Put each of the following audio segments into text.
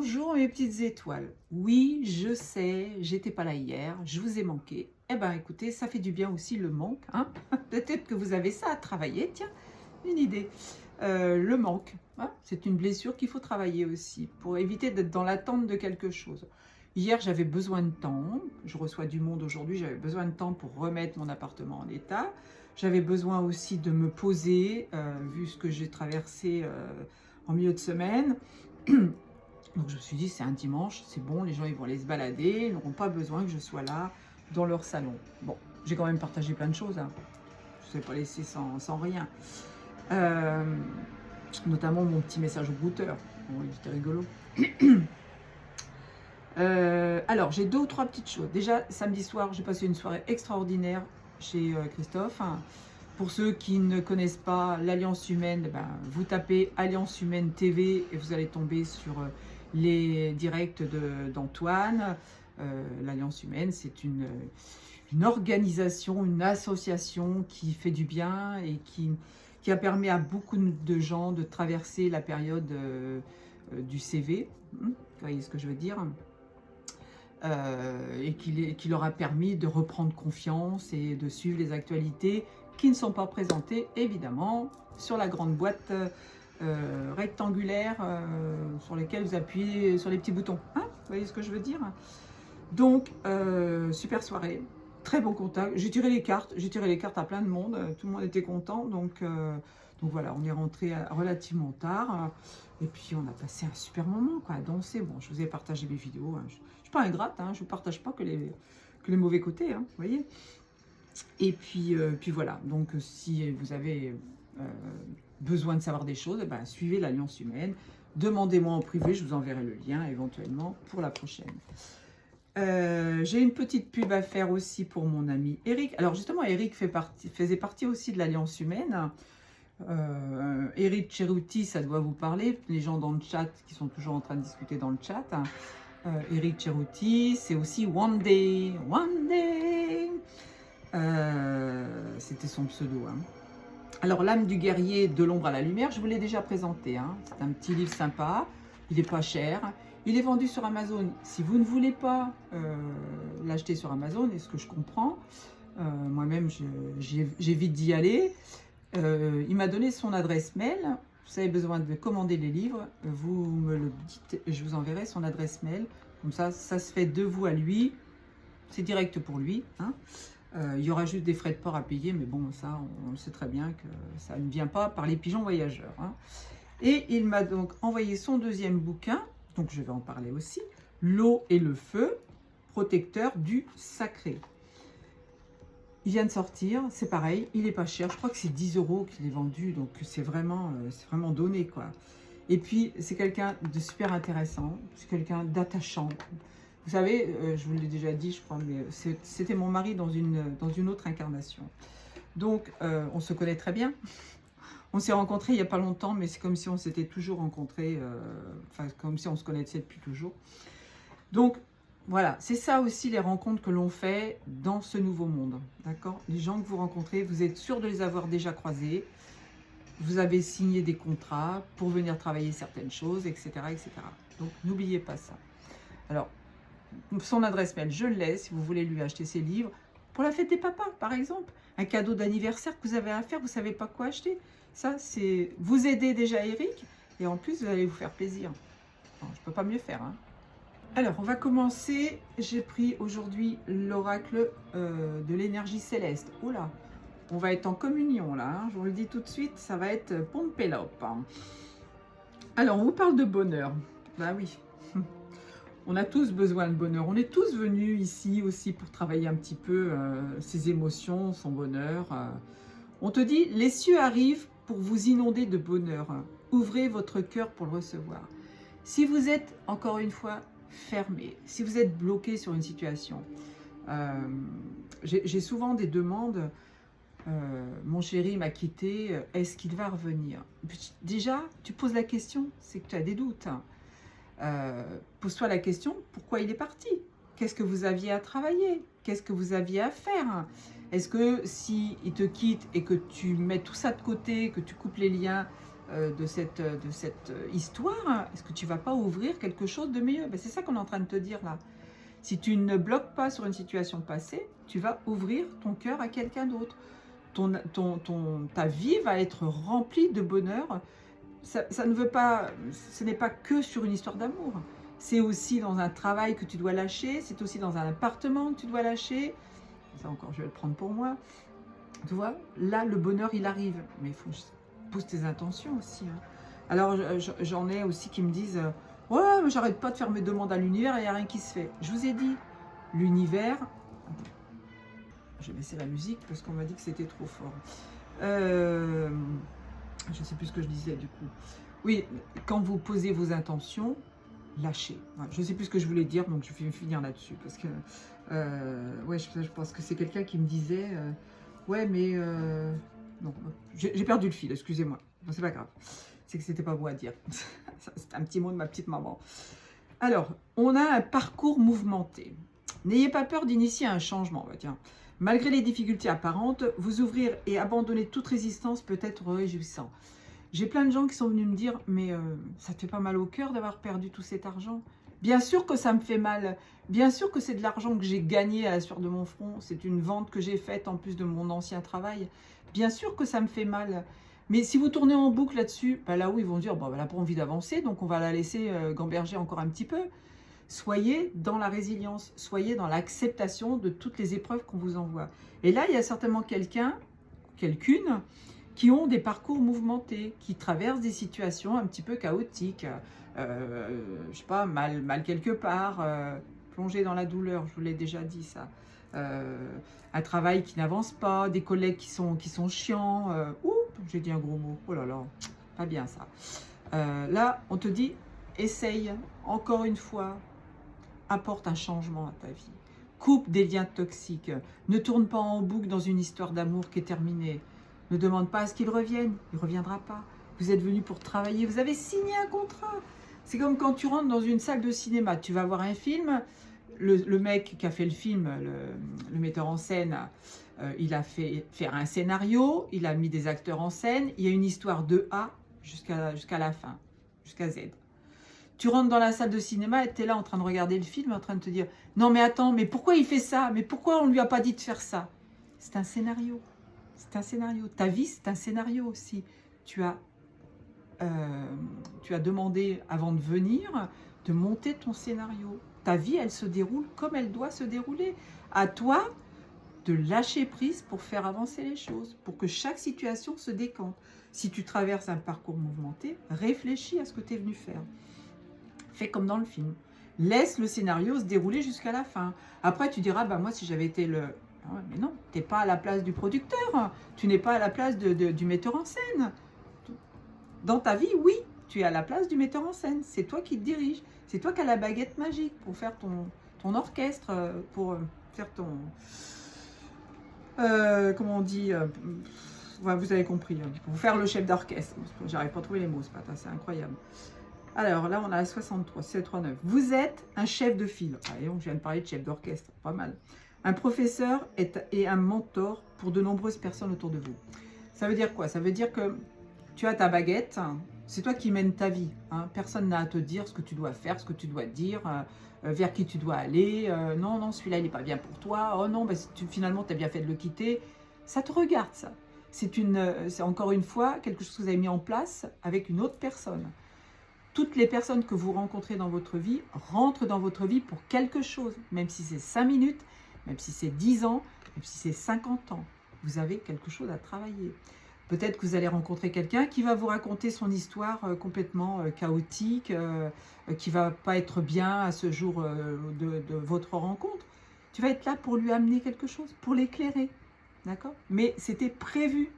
Bonjour mes petites étoiles. Oui, je sais, j'étais pas là hier, je vous ai manqué. Eh ben écoutez, ça fait du bien aussi le manque, hein. Peut-être que vous avez ça à travailler, tiens, une idée. Le manque, hein, c'est une blessure qu'il faut travailler aussi pour éviter d'être dans l'attente de quelque chose. Hier, j'avais besoin de temps, je reçois du monde aujourd'hui, j'avais besoin de temps pour remettre mon appartement en état. J'avais besoin aussi de me poser, vu ce que j'ai traversé en milieu de semaine. Donc je me suis dit, c'est un dimanche, c'est bon, les gens ils vont aller se balader, ils n'auront pas besoin que je sois là dans leur salon. Bon, j'ai quand même partagé plein de choses, hein. Je ne vais pas laisser sans rien. Euh, Notamment mon petit message au goûteur. Bon, il était rigolo. Alors, j'ai deux ou trois petites choses. Déjà, samedi soir, j'ai passé une soirée extraordinaire chez Christophe. Pour ceux qui ne connaissent pas l'Alliance Humaine, ben, vous tapez Alliance Humaine TV et vous allez tomber sur les directs d'Antoine. L'Alliance Humaine, c'est une organisation, une association qui fait du bien et qui a permis à beaucoup de gens de traverser la période du CV. Vous voyez ce que je veux dire? Et qui leur a permis de reprendre confiance et de suivre les actualités qui ne sont pas présentées évidemment sur la grande boîte rectangulaire sur lesquelles vous appuyez sur les petits boutons. Hein, vous voyez ce que je veux dire? Donc, super soirée, très bon contact. J'ai tiré les cartes à plein de monde, tout le monde était content. Donc voilà, on est rentré relativement tard. Et puis on a passé un super moment, quoi, à danser. Bon, je vous ai partagé mes vidéos. Hein. Je ne suis pas ingrate, hein, je ne vous partage pas que les mauvais côtés, hein, vous voyez. Et puis voilà, donc si vous avez besoin de savoir des choses, ben, suivez l'Alliance Humaine. Demandez-moi en privé, je vous enverrai le lien éventuellement pour la prochaine. J'ai une petite pub à faire aussi pour mon ami Eric. Alors justement, Eric faisait partie aussi de l'Alliance Humaine. Eric Ceruti, ça doit vous parler. Les gens dans le chat qui sont toujours en train de discuter dans le chat. Eric Ceruti, c'est aussi One Day. One Day. C'était son pseudo. Hein. Alors, l'âme du guerrier de l'ombre à la lumière, je vous l'ai déjà présenté. Hein. C'est un petit livre sympa. Il n'est pas cher. Il est vendu sur Amazon. Si vous ne voulez pas l'acheter sur Amazon, est-ce que je comprends, moi-même, j'évite d'y aller. Il m'a donné son adresse mail. Vous avez besoin de commander les livres, vous me le dites et je vous enverrai son adresse mail. Comme ça se fait de vous à lui. C'est direct pour lui. Hein. Il y aura juste des frais de port à payer, mais bon, ça, on le sait très bien que ça ne vient pas par les pigeons voyageurs. Hein. Et il m'a donc envoyé son deuxième bouquin, donc je vais en parler aussi, L'eau et le feu, protecteur du sacré. Il vient de sortir, c'est pareil, il n'est pas cher, je crois que c'est 10 € qu'il est vendu, donc c'est vraiment donné, quoi. Et puis, c'est quelqu'un de super intéressant, c'est quelqu'un d'attachant. Vous savez, je vous l'ai déjà dit, je crois, mais c'était mon mari dans une autre incarnation. Donc, on se connaît très bien. On s'est rencontrés il n'y a pas longtemps, mais c'est comme si on s'était toujours rencontrés, comme si on se connaissait depuis toujours. Donc, voilà, c'est ça aussi les rencontres que l'on fait dans ce nouveau monde, d'accord? Les gens que vous rencontrez, vous êtes sûr de les avoir déjà croisés, vous avez signé des contrats pour venir travailler certaines choses, etc., etc. Donc, n'oubliez pas ça. Alors, son adresse mail, je l'ai, si vous voulez lui acheter ses livres, pour la fête des papas, par exemple, un cadeau d'anniversaire que vous avez à faire, vous ne savez pas quoi acheter. Ça, c'est vous aider déjà Eric, et en plus, vous allez vous faire plaisir. Bon, je ne peux pas mieux faire, hein. Alors, on va commencer. J'ai pris aujourd'hui l'oracle de l'énergie céleste. Oula, on va être en communion là. Hein. Je vous le dis tout de suite, ça va être Pompelope. Hein. Alors, on vous parle de bonheur. Bah oui, on a tous besoin de bonheur. On est tous venus ici aussi pour travailler un petit peu ses émotions, son bonheur. On te dit, les cieux arrivent pour vous inonder de bonheur. Ouvrez votre cœur pour le recevoir. Si vous êtes, encore une fois, fermé, si vous êtes bloqué sur une situation, j'ai souvent des demandes, mon chéri m'a quitté, est-ce qu'il va revenir? Déjà, tu poses la question, c'est que tu as des doutes. Pose-toi la question, pourquoi il est parti? Qu'est-ce que vous aviez à travailler? Qu'est-ce que vous aviez à faire? Est-ce que si il te quitte et que tu mets tout ça de côté, que tu coupes les liens, de cette histoire, est-ce que tu vas pas ouvrir quelque chose de meilleur? Ben, c'est ça qu'on est en train de te dire là. Si tu ne bloques pas sur une situation passée, tu vas ouvrir ton cœur à quelqu'un d'autre. Ta vie va être remplie de bonheur. Ça ne veut pas, ce n'est pas que sur une histoire d'amour. C'est aussi dans un travail que tu dois lâcher, c'est aussi dans un appartement que tu dois lâcher. Ça encore, je vais le prendre pour moi. Tu vois, là, le bonheur, il arrive. Mais il faut poser tes intentions aussi. Hein. Alors, j'en ai aussi qui me disent « Ouais, mais j'arrête pas de faire mes demandes à l'univers et il n'y a rien qui se fait. » Je vous ai dit, l'univers... Je vais baisser la musique parce qu'on m'a dit que c'était trop fort. Je ne sais plus ce que je disais du coup. Oui, quand vous posez vos intentions, lâchez. Voilà, je ne sais plus ce que je voulais dire, donc je vais finir là-dessus. Parce que, ouais, je pense que c'est quelqu'un qui me disait ouais, mais... non, j'ai perdu le fil, excusez-moi. Bon, c'est pas grave. C'est que c'était pas beau à dire. C'est un petit mot de ma petite maman. Alors, on a un parcours mouvementé. N'ayez pas peur d'initier un changement. Bah, tiens. Malgré les difficultés apparentes, vous ouvrir et abandonner toute résistance peut être réjouissant. J'ai plein de gens qui sont venus me dire « Mais ça te fait pas mal au cœur d'avoir perdu tout cet argent ?» Bien sûr que ça me fait mal. Bien sûr que c'est de l'argent que j'ai gagné à la sueur de mon front. C'est une vente que j'ai faite en plus de mon ancien travail. Bien sûr que ça me fait mal. Mais si vous tournez en boucle là-dessus, bah là où ils vont dire « Bon, elle n'a pas envie d'avancer, donc on va la laisser gamberger encore un petit peu. » Soyez dans la résilience, soyez dans l'acceptation de toutes les épreuves qu'on vous envoie. Et là, il y a certainement quelqu'un, quelqu'une, qui ont des parcours mouvementés, qui traversent des situations un petit peu chaotiques, je sais pas, mal quelque part, plongé dans la douleur, je vous l'ai déjà dit ça. Un travail qui n'avance pas, des collègues qui sont chiants, oups, j'ai dit un gros mot, oh là là, pas bien ça. Là, on te dit, essaye, encore une fois, apporte un changement à ta vie. Coupe des liens toxiques. Ne tourne pas en boucle dans une histoire d'amour qui est terminée. Ne demande pas à ce qu'il revienne. Il ne reviendra pas. Vous êtes venu pour travailler. Vous avez signé un contrat. C'est comme quand tu rentres dans une salle de cinéma. Tu vas voir un film. Le mec qui a fait le film, le metteur en scène, il a fait faire un scénario. Il a mis des acteurs en scène. Il y a une histoire de A jusqu'à la fin, jusqu'à Z. Tu rentres dans la salle de cinéma et tu es là en train de regarder le film, en train de te dire « Non mais attends, mais pourquoi il fait ça? Mais pourquoi on ne lui a pas dit de faire ça ?» C'est un scénario. C'est un scénario. Ta vie, c'est un scénario aussi. Tu as demandé avant de venir de monter ton scénario. Ta vie, elle se déroule comme elle doit se dérouler. À toi de lâcher prise pour faire avancer les choses, pour que chaque situation se décante. Si tu traverses un parcours mouvementé, réfléchis à ce que tu es venu faire. Fais comme dans le film. Laisse le scénario se dérouler jusqu'à la fin. Après, tu diras, bah moi, si j'avais été le... Ah ouais, mais non, tu n'es pas à la place du producteur. Tu n'es pas à la place du metteur en scène. Dans ta vie, oui, tu es à la place du metteur en scène. C'est toi qui te dirige. C'est toi qui as la baguette magique pour faire ton orchestre, pour faire ton... comment on dit ouais, vous avez compris. Pour faire le chef d'orchestre. J'arrive pas à trouver les mots ce matin, c'est incroyable. Alors là, on a 63, 739. Vous êtes un chef de file. Allez, on vient de parler de chef d'orchestre, pas mal. Un professeur et un mentor pour de nombreuses personnes autour de vous. Ça veut dire quoi? Ça veut dire que tu as ta baguette, c'est toi qui mènes ta vie. Hein. Personne n'a à te dire ce que tu dois faire, ce que tu dois dire, vers qui tu dois aller. Non, non, celui-là, il n'est pas bien pour toi. Oh non, bah, finalement, tu as bien fait de le quitter. Ça te regarde, ça. C'est encore une fois quelque chose que vous avez mis en place avec une autre personne. Toutes les personnes que vous rencontrez dans votre vie rentrent dans votre vie pour quelque chose, même si c'est 5 minutes, même si c'est 10 ans, même si c'est 50 ans. Vous avez quelque chose à travailler. Peut-être que vous allez rencontrer quelqu'un qui va vous raconter son histoire complètement chaotique, qui ne va pas être bien à ce jour de votre rencontre. Tu vas être là pour lui amener quelque chose, pour l'éclairer. D'accord? Mais c'était prévu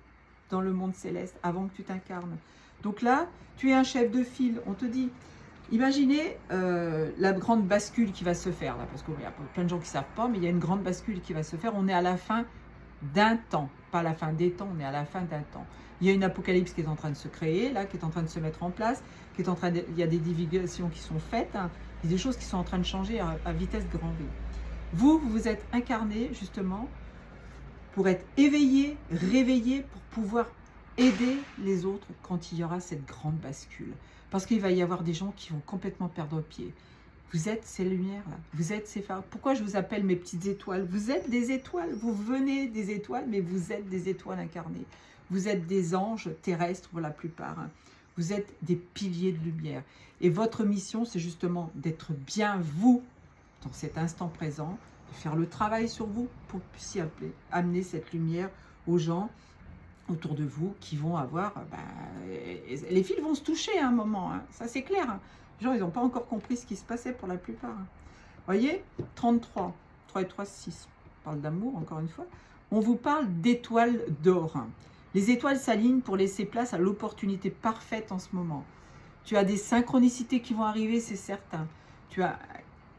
dans le monde céleste avant que tu t'incarnes. Donc là, tu es un chef de file, on te dit, imaginez la grande bascule qui va se faire, là, parce qu'il y a plein de gens qui ne savent pas, mais il y a une grande bascule qui va se faire, on est à la fin d'un temps, pas à la fin des temps, on est à la fin d'un temps. Il y a une apocalypse qui est en train de se créer, là, qui est en train de se mettre en place, il y a des divulgations qui sont faites, hein, il y a des choses qui sont en train de changer à vitesse grand V. Vous vous êtes incarné, justement, pour être éveillé, réveillé, pour pouvoir aider les autres quand il y aura cette grande bascule. Parce qu'il va y avoir des gens qui vont complètement perdre pied. Vous êtes ces lumières là, vous êtes ces phares. Pourquoi je vous appelle mes petites étoiles? Vous êtes des étoiles, vous venez des étoiles, mais vous êtes des étoiles incarnées. Vous êtes des anges terrestres pour la plupart. Vous êtes des piliers de lumière. Et votre mission, c'est justement d'être bien vous, dans cet instant présent, de faire le travail sur vous pour que vous puissiez amener cette lumière aux gens autour de vous qui vont avoir... les fils vont se toucher à un moment, hein, ça c'est clair. Hein. Les gens, ils n'ont pas encore compris ce qui se passait pour la plupart. Hein. Voyez, 33, 3 et 3, 6. On parle d'amour, encore une fois. On vous parle d'étoiles d'or. Les étoiles s'alignent pour laisser place à l'opportunité parfaite en ce moment. Tu as des synchronicités qui vont arriver, c'est certain. Tu as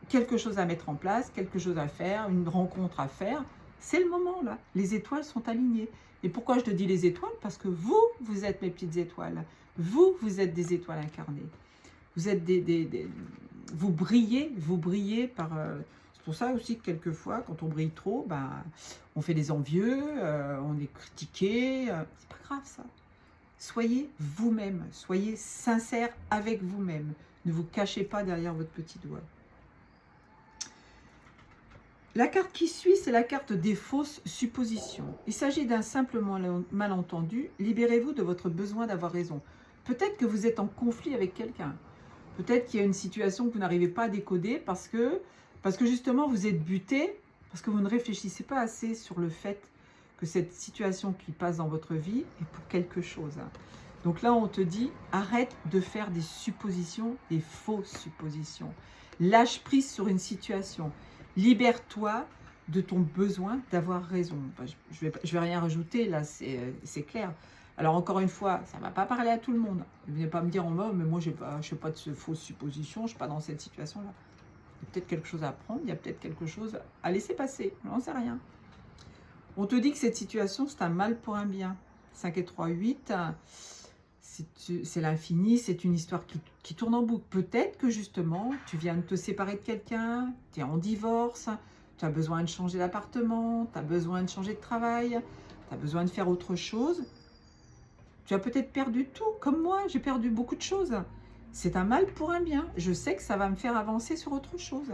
quelque chose à mettre en place, quelque chose à faire, une rencontre à faire. C'est le moment, là. Les étoiles sont alignées. Et pourquoi je te dis les étoiles? Parce que vous, vous êtes mes petites étoiles. Vous, vous êtes des étoiles incarnées. Vous êtes vous brillez par... c'est pour ça aussi que quelquefois, quand on brille trop, on fait des envieux, on est critiqué. C'est pas grave, ça. Soyez vous-même, soyez sincère avec vous-même. Ne vous cachez pas derrière votre petit doigt. La carte qui suit, c'est la carte des fausses suppositions. Il s'agit d'un simple malentendu. Libérez-vous de votre besoin d'avoir raison. Peut-être que vous êtes en conflit avec quelqu'un. Peut-être qu'il y a une situation que vous n'arrivez pas à décoder parce que justement vous êtes buté, parce que vous ne réfléchissez pas assez sur le fait que cette situation qui passe dans votre vie est pour quelque chose. Donc là, on te dit, arrête de faire des suppositions, des fausses suppositions. Lâche prise sur une situation. Libère-toi de ton besoin d'avoir raison. Je vais rien rajouter, là, c'est clair. Alors, encore une fois, ça ne va pas parler à tout le monde. Ne venez pas me dire, oh, mais moi, je ne fais pas de fausses suppositions, je ne suis pas dans cette situation-là. Il y a peut-être quelque chose à apprendre, il y a peut-être quelque chose à laisser passer, on n'en sait rien. On te dit que cette situation, c'est un mal pour un bien. 5 et 3, 8, c'est l'infini, c'est une histoire qui tourne en boucle. Peut-être que justement, tu viens de te séparer de quelqu'un, tu es en divorce, tu as besoin de changer d'appartement, tu as besoin de changer de travail, tu as besoin de faire autre chose. Tu as peut-être perdu tout, comme moi, j'ai perdu beaucoup de choses. C'est un mal pour un bien. Je sais que ça va me faire avancer sur autre chose.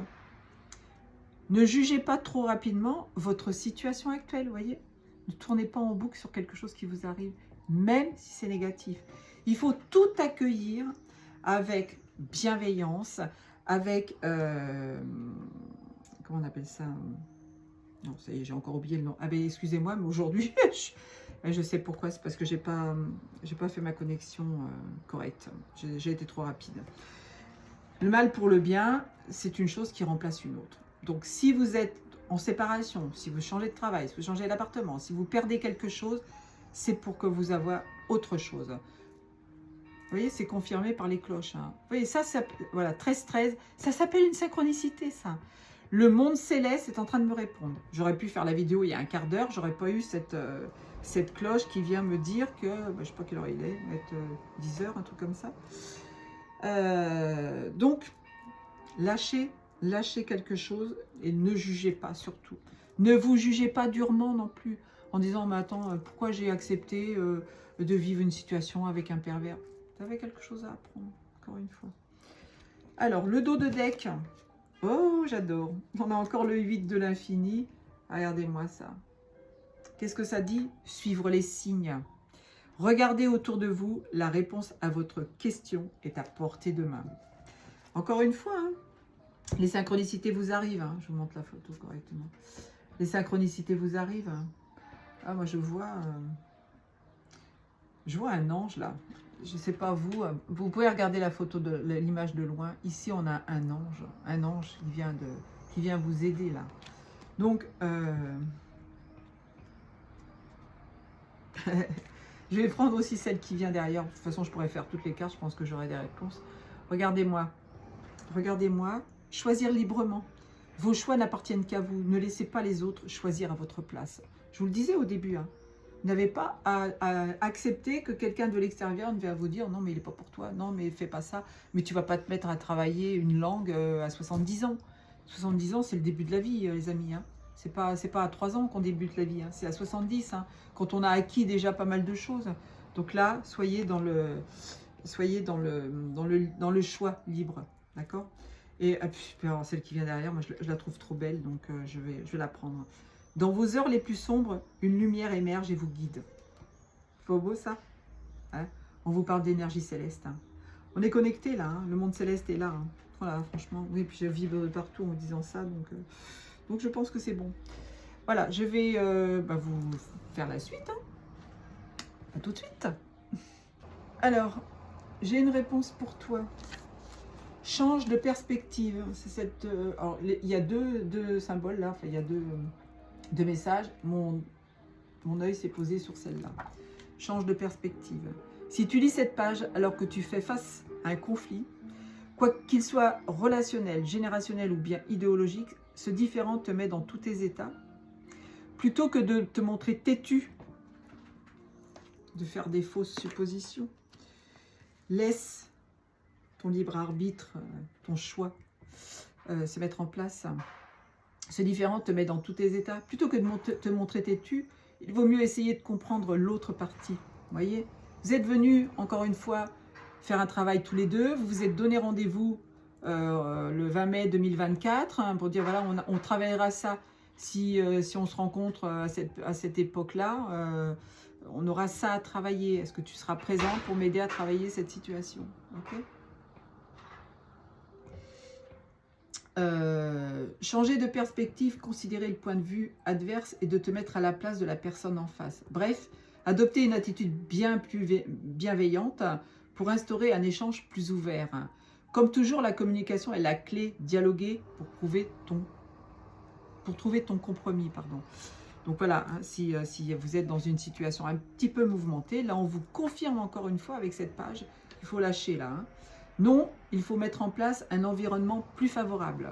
Ne jugez pas trop rapidement votre situation actuelle, vous voyez. Ne tournez pas en boucle sur quelque chose qui vous arrive, même si c'est négatif. Il faut tout accueillir avec bienveillance, avec... comment on appelle ça? Non, ça y est, j'ai encore oublié le nom. Ah ben, excusez-moi, mais aujourd'hui, je sais pourquoi. C'est parce que j'ai pas fait ma connexion correcte. J'ai été trop rapide. Le mal pour le bien, c'est une chose qui remplace une autre. Donc, si vous êtes en séparation, si vous changez de travail, si vous changez d'appartement, si vous perdez quelque chose, c'est pour que vous ayez autre chose. Vous voyez, c'est confirmé par les cloches. Hein. Vous voyez, ça voilà, 13-13, ça s'appelle une synchronicité, ça. Le monde céleste est en train de me répondre. J'aurais pu faire la vidéo il y a un quart d'heure, j'aurais pas eu cette cloche qui vient me dire que, je sais pas quelle heure il est, être 10 heures, un truc comme ça. Donc, lâchez quelque chose et ne jugez pas surtout. Ne vous jugez pas durement non plus en disant, mais attends, pourquoi j'ai accepté de vivre une situation avec un pervers? Vous avez quelque chose à apprendre, encore une fois. Alors, le dos de deck. Oh, j'adore. On a encore le 8 de l'infini. Regardez-moi ça. Qu'est-ce que ça dit? Suivre les signes. Regardez autour de vous. La réponse à votre question est à portée de main. Encore une fois, hein, les synchronicités vous arrivent. Hein. Je vous montre la photo correctement. Les synchronicités vous arrivent. Hein. Ah, moi, je vois un ange là. Je ne sais pas vous. Vous pouvez regarder la photo de l'image de loin. Ici, on a un ange qui vient vous aider là. Donc, je vais prendre aussi celle qui vient derrière. De toute façon, je pourrais faire toutes les cartes. Je pense que j'aurai des réponses. Regardez-moi. Regardez-moi. Choisir librement. Vos choix n'appartiennent qu'à vous. Ne laissez pas les autres choisir à votre place. Je vous le disais au début. Hein. Vous n'avez pas à accepter que quelqu'un de l'extérieur ne vienne vous dire « Non, mais il n'est pas pour toi. Non, mais fais pas ça. Mais tu ne vas pas te mettre à travailler une langue à 70 ans. » 70 ans, c'est le début de la vie, les amis. Hein. C'est pas à 3 ans qu'on débute la vie. Hein. C'est à 70, hein, quand on a acquis déjà pas mal de choses. Donc là, soyez dans le choix libre, d'accord? Et alors, celle qui vient derrière, moi je la trouve trop belle, donc je vais la prendre. Dans vos heures les plus sombres, une lumière émerge et vous guide. C'est pas beau ça, hein? On vous parle d'énergie céleste. Hein. On est connecté là, hein. Le monde céleste est là. Hein. Voilà, franchement, oui, puis je vibre de partout en disant ça, donc je pense que c'est bon. Voilà, je vais vous faire la suite. Hein. À tout de suite. Alors, j'ai une réponse pour toi. Change de perspective. C'est cette. Alors, il y a deux symboles là. Enfin, il y a deux messages. Mon œil s'est posé sur celle-là. Change de perspective. Si tu lis cette page alors que tu fais face à un conflit, quoi qu'il soit relationnel, générationnel ou bien idéologique, ce différent te met dans tous tes états. Plutôt que de te montrer têtu, de faire des fausses suppositions, laisse ton libre arbitre, ton choix se mettre en place. Ce différent te met dans tous tes états. Plutôt que de te montrer têtu, il vaut mieux essayer de comprendre l'autre partie. Vous voyez, vous êtes venus, encore une fois, faire un travail tous les deux. Vous vous êtes donné rendez-vous le 20 mai 2024 hein, pour dire, voilà, on travaillera ça si on se rencontre à cette époque-là. On aura ça à travailler. Est-ce que tu seras présent pour m'aider à travailler cette situation? Ok. Changer de perspective, considérer le point de vue adverse et de te mettre à la place de la personne en face. Bref, adopter une attitude bien plus bienveillante pour instaurer un échange plus ouvert. Comme toujours, la communication est la clé. Dialoguer pour trouver ton compromis. Pardon. Donc voilà, hein, si vous êtes dans une situation un petit peu mouvementée, là on vous confirme encore une fois avec cette page qu'il faut lâcher là. Hein. Non, il faut mettre en place un environnement plus favorable.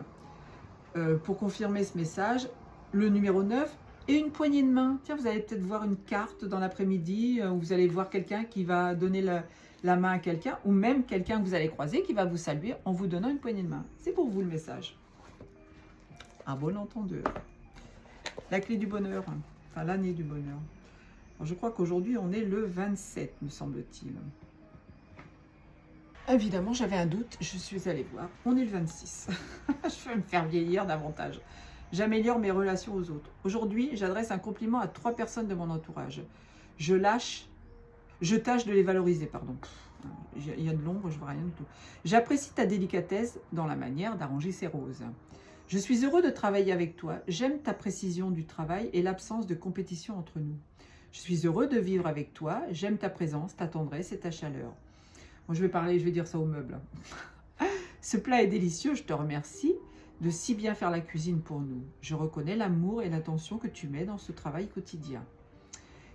Pour confirmer ce message, le numéro 9 et une poignée de main. Tiens, vous allez peut-être voir une carte dans l'après-midi où vous allez voir quelqu'un qui va donner la main à quelqu'un ou même quelqu'un que vous allez croiser qui va vous saluer en vous donnant une poignée de main. C'est pour vous le message. Un bon entendeur. La clé du bonheur, enfin l'année du bonheur. Alors, je crois qu'aujourd'hui on est le 27, me semble-t-il. Évidemment, j'avais un doute, je suis allée voir. On est le 26. Je vais me faire vieillir davantage. J'améliore mes relations aux autres. Aujourd'hui, j'adresse un compliment à 3 personnes de mon entourage. Je tâche de les valoriser, pardon. Il y a de l'ombre, je vois rien du tout. J'apprécie ta délicatesse dans la manière d'arranger ces roses. Je suis heureux de travailler avec toi. J'aime ta précision du travail et l'absence de compétition entre nous. Je suis heureux de vivre avec toi. J'aime ta présence, ta tendresse et ta chaleur. Bon, je vais dire ça au meuble. Ce plat est délicieux, je te remercie de si bien faire la cuisine pour nous. Je reconnais l'amour et l'attention que tu mets dans ce travail quotidien.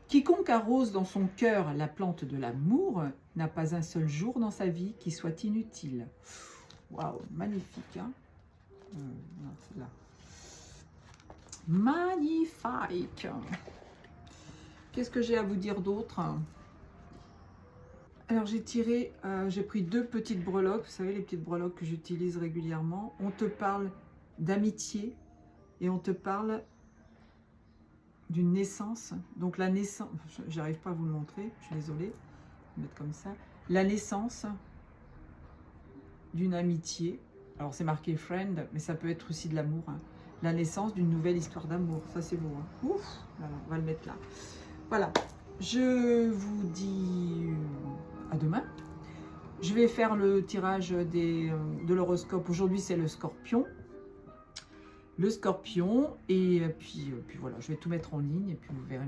Quiconque arrose dans son cœur la plante de l'amour n'a pas un seul jour dans sa vie qui soit inutile. Waouh, magnifique, hein? Non, c'est là. Magnifique. Qu'est-ce que j'ai à vous dire d'autre? Alors j'ai pris 2 petites breloques, vous savez les petites breloques que j'utilise régulièrement. On te parle d'amitié et on te parle d'une naissance. Donc la naissance, j'arrive pas à vous le montrer, je suis désolée, je vais mettre comme ça. La naissance d'une amitié. Alors c'est marqué friend, mais ça peut être aussi de l'amour. Hein. La naissance d'une nouvelle histoire d'amour, ça c'est beau. Hein. Ouf, voilà, on va le mettre là. Voilà, je vous dis à demain. Je vais faire le tirage de l'horoscope. Aujourd'hui, c'est le scorpion. Le scorpion. Et puis voilà, je vais tout mettre en ligne. Et puis vous verrez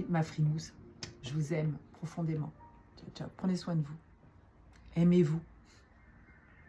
ma frimousse. Je vous aime profondément. Ciao, ciao. Prenez soin de vous. Aimez-vous.